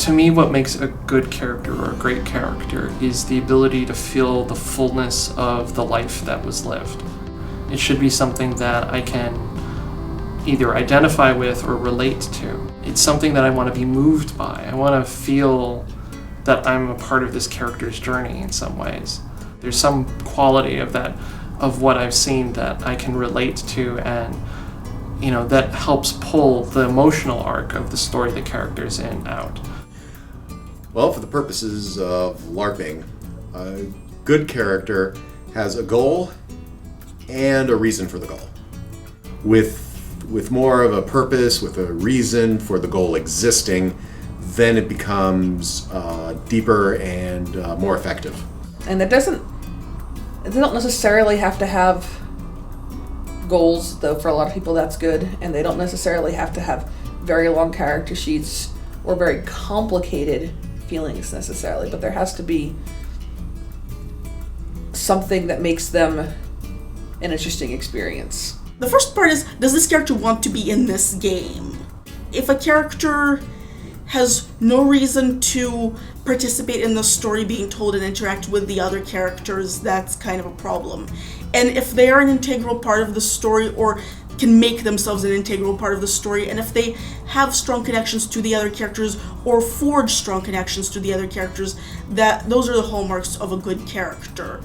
To me, what makes a good character or a great character is the ability to feel the fullness of the life that was lived. It should be something that I can either identify with or relate to. It's something that I want to be moved by. I want to feel that I'm a part of this character's journey in some ways. There's some quality of that, of what I've seen that I can relate to, and that helps pull the emotional arc of the story the character's in out. Well, for the purposes of LARPing, a good character has a goal and a reason for the goal. With more of a purpose, with a reason for the goal existing, then it becomes deeper and more effective. And it doesn't necessarily have to have goals, though for a lot of people that's good, and they don't necessarily have to have very long character sheets or very complicated feelings necessarily, but there has to be something that makes them an interesting experience. The first part is, does this character want to be in this game? If a character has no reason to participate in the story being told and interact with the other characters, that's kind of a problem. And if they are an integral part of the story, or can make themselves an integral part of the story, and if they have strong connections to the other characters or forge strong connections to the other characters, those are the hallmarks of a good character.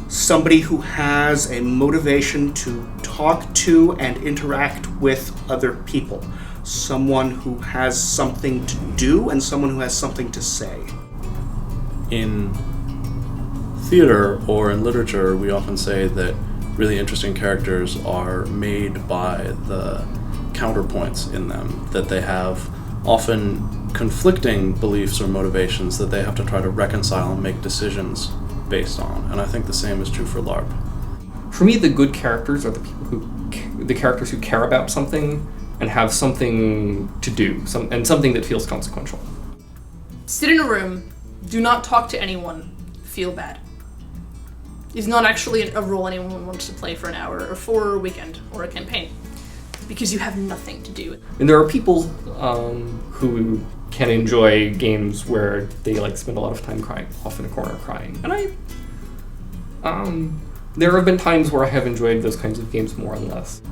Somebody who has a motivation to talk to and interact with other people. Someone who has something to do and someone who has something to say. In theater or in literature, we often say that really interesting characters are made by the counterpoints in them, that they have often conflicting beliefs or motivations that they have to try to reconcile and make decisions based on. And I think the same is true for LARP. For me, the good characters are the characters who care about something and have something to do, and something that feels consequential. Sit in a room, do not talk to anyone, feel bad. Is not actually a role anyone wants to play for an hour or for a weekend or a campaign, because you have nothing to do. And there are people who can enjoy games where they spend a lot of time crying, off in a corner crying. And there have been times where I have enjoyed those kinds of games more and less.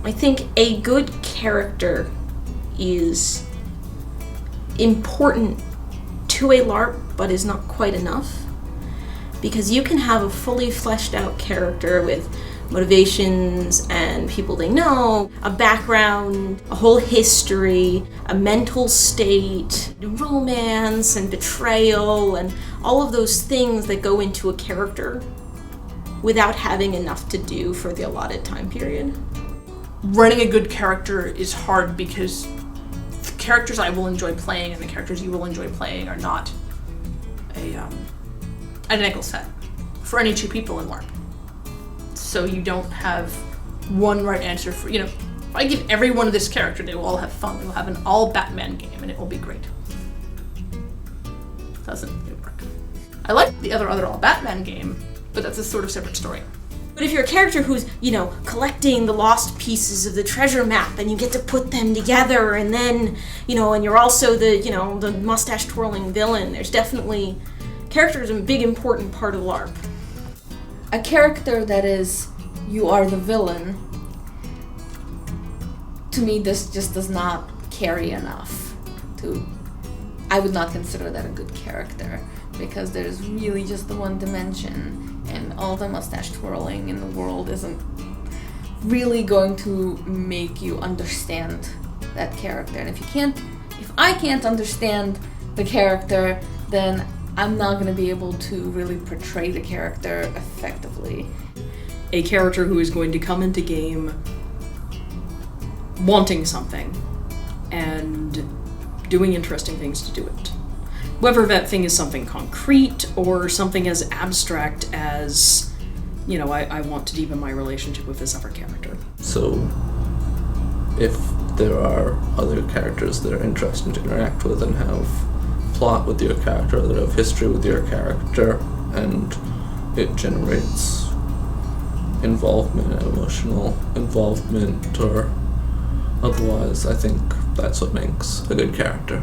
I think a good character is important to a LARP, but is not quite enough. Because you can have a fully fleshed out character with motivations and people they know, a background, a whole history, a mental state, romance and betrayal, and all of those things that go into a character without having enough to do for the allotted time period. Running a good character is hard because the characters I will enjoy playing and the characters you will enjoy playing are not an identical set for any two people in LARP. So you don't have one right answer for, if I give everyone this character, they will all have fun. We'll have an all Batman game and it will be great. Doesn't work. I like the other all Batman game, but that's a sort of separate story. But if you're a character who's, collecting the lost pieces of the treasure map and you get to put them together, and then, and you're also the mustache twirling villain, there's definitely characters a big important part of LARP. A character that is, you are the villain, to me this just does not carry enough to, I would not consider that a good character, because there's really just the one dimension, and all the mustache twirling in the world isn't really going to make you understand that character. And if I can't understand the character, then I'm not going to be able to really portray the character effectively. A character who is going to come into game wanting something and doing interesting things to do it. Whether that thing is something concrete or something as abstract as, I want to deepen my relationship with this other character. So, if there are other characters that are interesting to interact with and have plot with your character, that have history with your character, and it generates involvement, emotional involvement, or otherwise, I think that's what makes a good character.